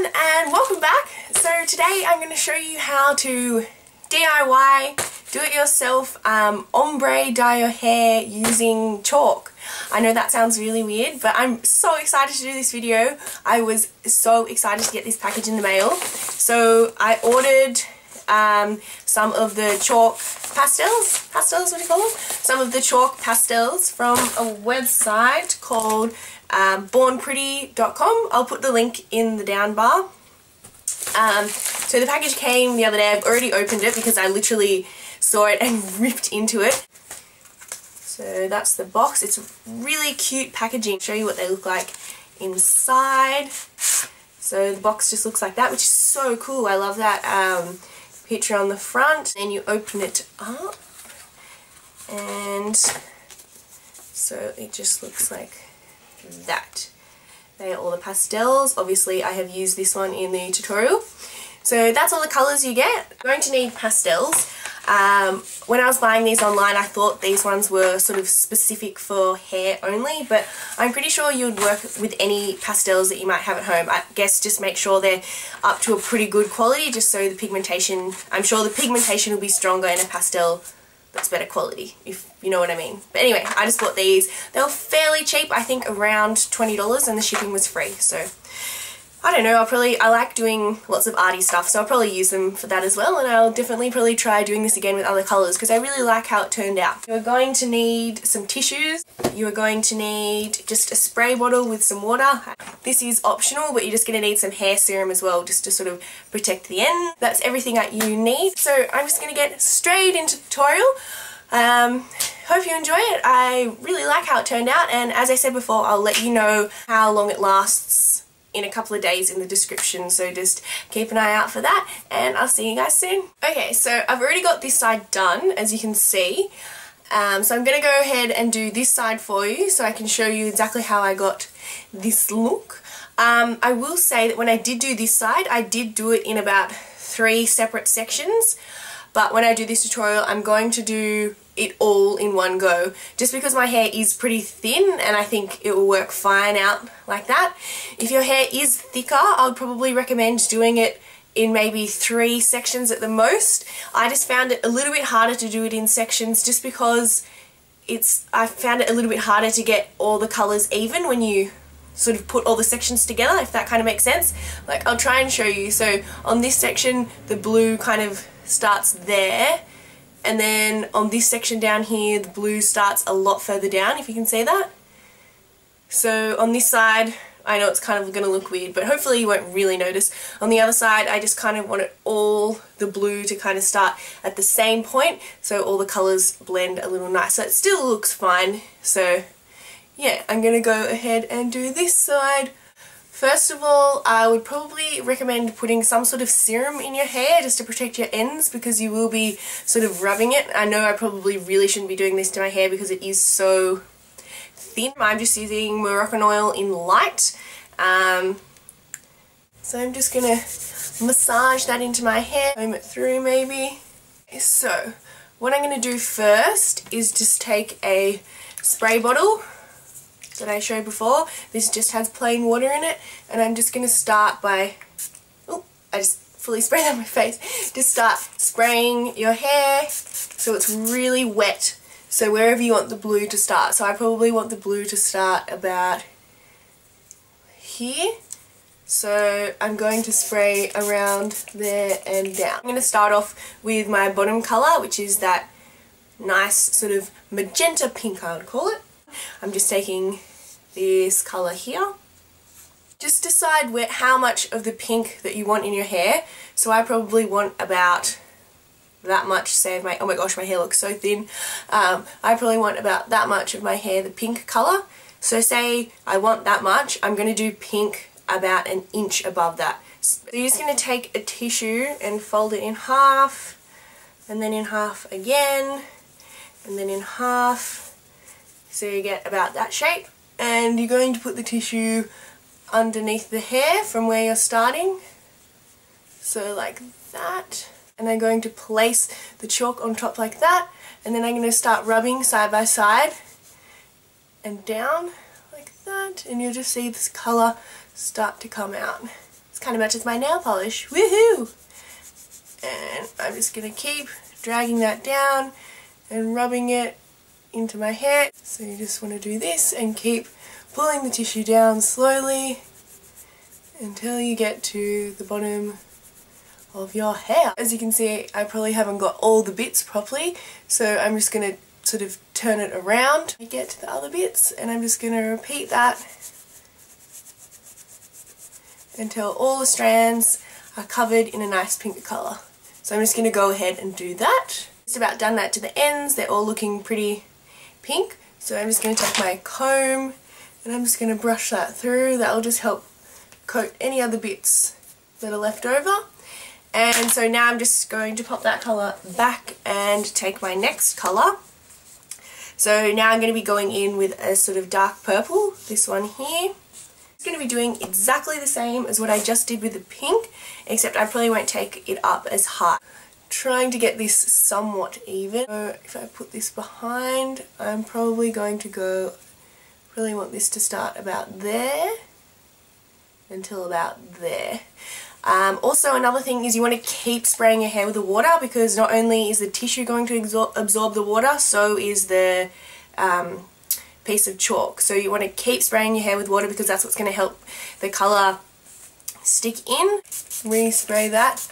everyone and welcome back. So today I'm going to show you how to DIY, do it yourself, ombre dye your hair using chalk. I know that sounds really weird, but I'm so excited to do this video. I was so excited to get this package in the mail. So I ordered some of the chalk pastels, what do you call them? Some of the chalk pastels from a website called bornpretty.com. I'll put the link in the down bar. So the package came the other day. I've already opened it because I literally saw it and ripped into it. So that's the box. It's really cute packaging. I'll show you what they look like inside. So the box just looks like that, which is so cool. I love that picture on the front. And you open it up and so it just looks like that. They are all the pastels. Obviously I have used this one in the tutorial. So that's all the colours you get. You're going to need pastels. When I was buying these online I thought these ones were sort of specific for hair only, but I'm pretty sure you would work with any pastels that you might have at home. I guess just make sure they're up to a pretty good quality, just so the pigmentation, I'm sure the pigmentation will be stronger in a pastel that's better quality, if you know what I mean. But anyway, I just bought these. They were fairly cheap, I think around $20, and the shipping was free. So I don't know, I like doing lots of arty stuff, so I'll probably use them for that as well, and I'll definitely probably try doing this again with other colours because I really like how it turned out. You're going to need some tissues. You are going to need just a spray bottle with some water. This is optional, but you're just going to need some hair serum as well, just to sort of protect the end. That's everything that you need. So I'm just going to get straight into the tutorial. Hope you enjoy it. I really like how it turned out, and as I said before, I'll let you know how long it lasts in a couple of days in the description, so just keep an eye out for that, and I'll see you guys soon. Okay, so I've already got this side done, as you can see. So I'm going to go ahead and do this side for you so I can show you exactly how I got this look. I will say that when I did do this side, I did do it in about 3 separate sections, but when I do this tutorial I'm going to do it all in one go, just because my hair is pretty thin and I think it will work fine out like that. If your hair is thicker, I would probably recommend doing it in maybe 3 sections at the most. I just found it a little bit harder to do it in sections just because I found it a little bit harder to get all the colours even when you sort of put all the sections together, if that kind of makes sense. Like, I'll try and show you. So on this section the blue kind of starts there, and then on this section down here the blue starts a lot further down, if you can see that. So on this side, I know it's kind of going to look weird, but hopefully you won't really notice. On the other side I just kind of wanted all the blue to kind of start at the same point, so all the colours blend a little nicer. It still looks fine, so yeah, I'm going to go ahead and do this side. First of all, I would probably recommend putting some sort of serum in your hair just to protect your ends, because you will be sort of rubbing it. I know I probably really shouldn't be doing this to my hair because it is so thin. I'm just using Moroccan oil in light. So I'm just going to massage that into my hair, comb it through maybe. So what I'm going to do first is just take a spray bottle that I showed before. This just has plain water in it, and I'm just going to start by, oh, I just fully sprayed on my face. Just start spraying your hair so it's really wet, so wherever you want the blue to start. So I probably want the blue to start about here. So I'm going to spray around there and down. I'm going to start off with my bottom colour, which is that nice sort of magenta pink, I would call it. I'm just taking this colour here. Just decide how much of the pink that you want in your hair. So I probably want about that much, say, of my, oh my gosh, my hair looks so thin. I probably want about that much of my hair, the pink colour. So say I want that much, I'm going to do pink about an inch above that. So you're just going to take a tissue and fold it in half, and then in half again, and then in half. So you get about that shape, and you're going to put the tissue underneath the hair from where you're starting, so like that, and I'm going to place the chalk on top like that, and then I'm going to start rubbing side by side and down like that, and you'll just see this colour start to come out. It's kind of matches my nail polish. Woohoo! And I'm just going to keep dragging that down and rubbing it into my hair. So you just want to do this and keep pulling the tissue down slowly until you get to the bottom of your hair. As you can see, I probably haven't got all the bits properly, so I'm just going to sort of turn it around and get to the other bits, and I'm just going to repeat that until all the strands are covered in a nice pink colour. So I'm just going to go ahead and do that. Just about done that to the ends. They're all looking pretty pink. So I'm just going to take my comb and I'm just going to brush that through. That will just help coat any other bits that are left over. And so now I'm just going to pop that colour back and take my next colour. So now I'm going to be going in with a sort of dark purple, this one here. It's going to be doing exactly the same as what I just did with the pink, except I probably won't take it up as high. Trying to get this somewhat even. So if I put this behind, I'm probably going to go, really want this to start about there until about there. Also another thing is you want to keep spraying your hair with the water, because not only is the tissue going to absorb the water, so is the piece of chalk. So you want to keep spraying your hair with water because that's what's going to help the colour stick in. Respray that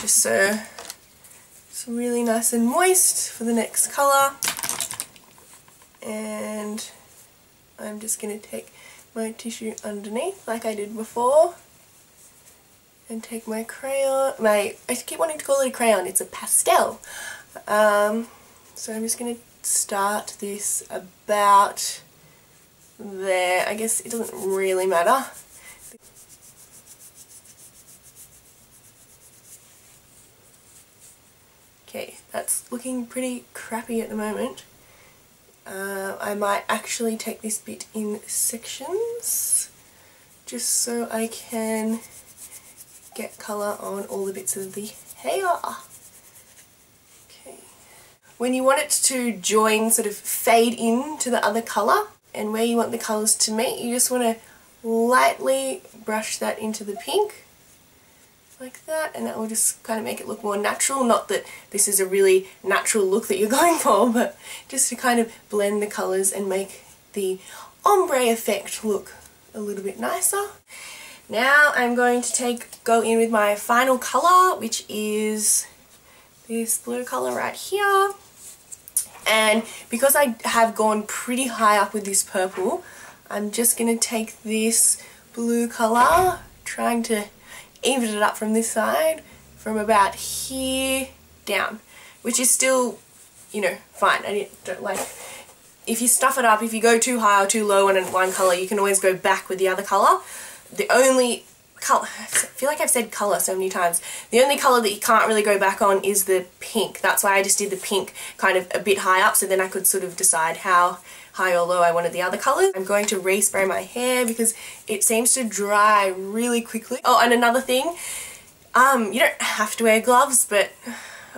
just so it's really nice and moist for the next colour. And I'm just going to take my tissue underneath like I did before and take my crayon, I keep wanting to call it a crayon, it's a pastel. So I'm just going to start this about there. I guess it doesn't really matter. Okay, that's looking pretty crappy at the moment. I might actually take this bit in sections just so I can get colour on all the bits of the hair. Okay. When you want it to join, sort of fade in to the other colour, and where you want the colours to meet, you just want to lightly brush that into the pink like that, and that will just kind of make it look more natural. Not that this is a really natural look that you're going for, but just to kind of blend the colours and make the ombre effect look a little bit nicer. Now I'm going to go in with my final colour, which is this blue colour right here. And because I have gone pretty high up with this purple, I'm just going to take this blue colour, trying to even it up from this side, from about here down, which is still, you know, fine. I don't like, if you stuff it up, if you go too high or too low on one colour, you can always go back with the other colour. The only colour, I feel like I've said colour so many times, the only colour that you can't really go back on is the pink. That's why I just did the pink kind of a bit high up, so then I could sort of decide how high or low I wanted the other colours. I'm going to respray my hair because it seems to dry really quickly. Oh, and another thing, you don't have to wear gloves, but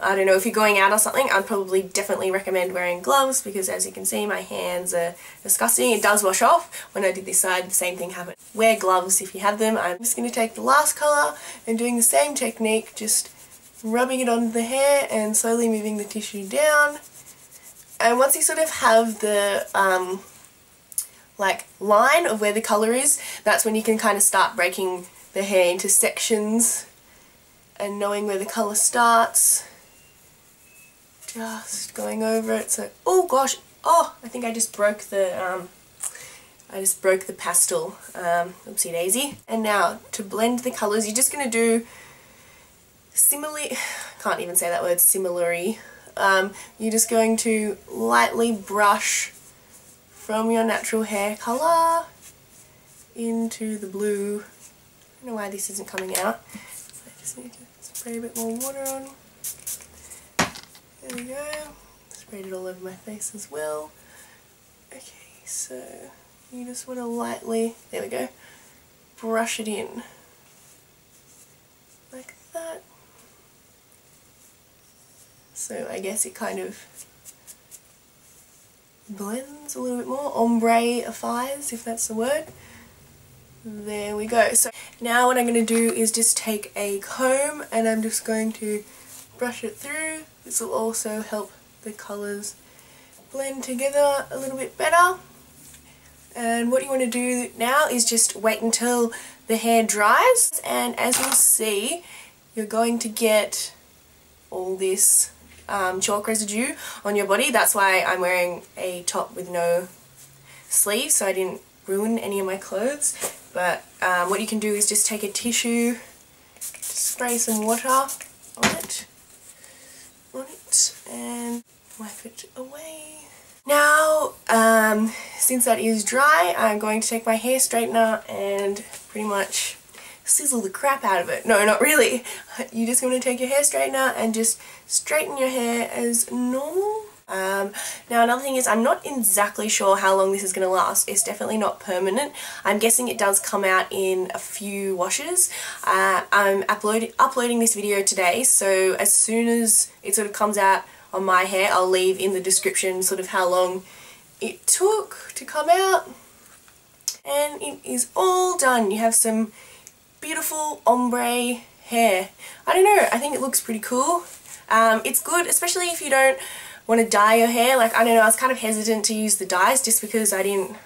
I don't know, if you're going out or something, I'd probably definitely recommend wearing gloves, because as you can see, my hands are disgusting. It does wash off. When I did this side, the same thing happened. Wear gloves if you have them. I'm just going to take the last colour and doing the same technique, just rubbing it onto the hair and slowly moving the tissue down. And once you sort of have the like line of where the colour is, that's when you can kind of start breaking the hair into sections and knowing where the colour starts. Just going over it. So, oh gosh, oh, I think I just broke the pastel. Oopsie daisy. And now to blend the colours, you're just going to do similarly. Can't even say that word, similarly. You're just going to lightly brush from your natural hair colour into the blue. I don't know why this isn't coming out. I just need to spray a bit more water on. There we go. Sprayed it all over my face as well. Okay, so you just want to lightly, there we go, brush it in. Like that. So I guess it kind of blends a little bit more, ombre-ifies, if that's the word. There we go. So now what I'm going to do is just take a comb and I'm just going to brush it through. This will also help the colours blend together a little bit better. And what you want to do now is just wait until the hair dries, and as you'll see, you're going to get all this chalk residue on your body. That's why I'm wearing a top with no sleeves, so I didn't ruin any of my clothes. But what you can do is just take a tissue, spray some water on it, and wipe it away. Now, since that is dry, I'm going to take my hair straightener and pretty much sizzle the crap out of it. No, not really. You just want to take your hair straightener and just straighten your hair as normal. Now another thing is, I'm not exactly sure how long this is going to last. It's definitely not permanent. I'm guessing it does come out in a few washes. I'm uploading this video today, so as soon as it sort of comes out on my hair, I'll leave in the description sort of how long it took to come out. And it is all done. You have some beautiful ombre hair. I don't know, I think it looks pretty cool. It's good, especially if you don't want to dye your hair. Like, I don't know, I was kind of hesitant to use the dyes just because I didn't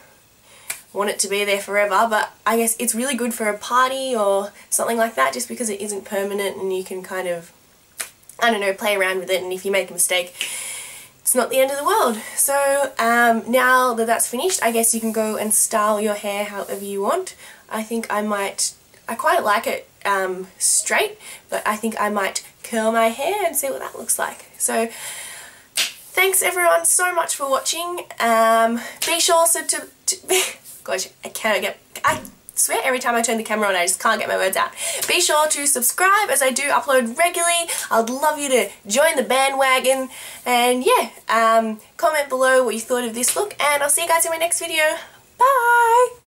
want it to be there forever, but I guess it's really good for a party or something like that, just because it isn't permanent and you can kind of, I don't know, play around with it, and if you make a mistake, it's not the end of the world. So now that that's finished, I guess you can go and style your hair however you want. I think I quite like it straight, but I think I might curl my hair and see what that looks like. So thanks everyone so much for watching. Be sure to gosh, I swear every time I turn the camera on I just can't get my words out. Be sure to subscribe, as I do upload regularly. I'd love you to join the bandwagon, and yeah, comment below what you thought of this look, and I'll see you guys in my next video. Bye!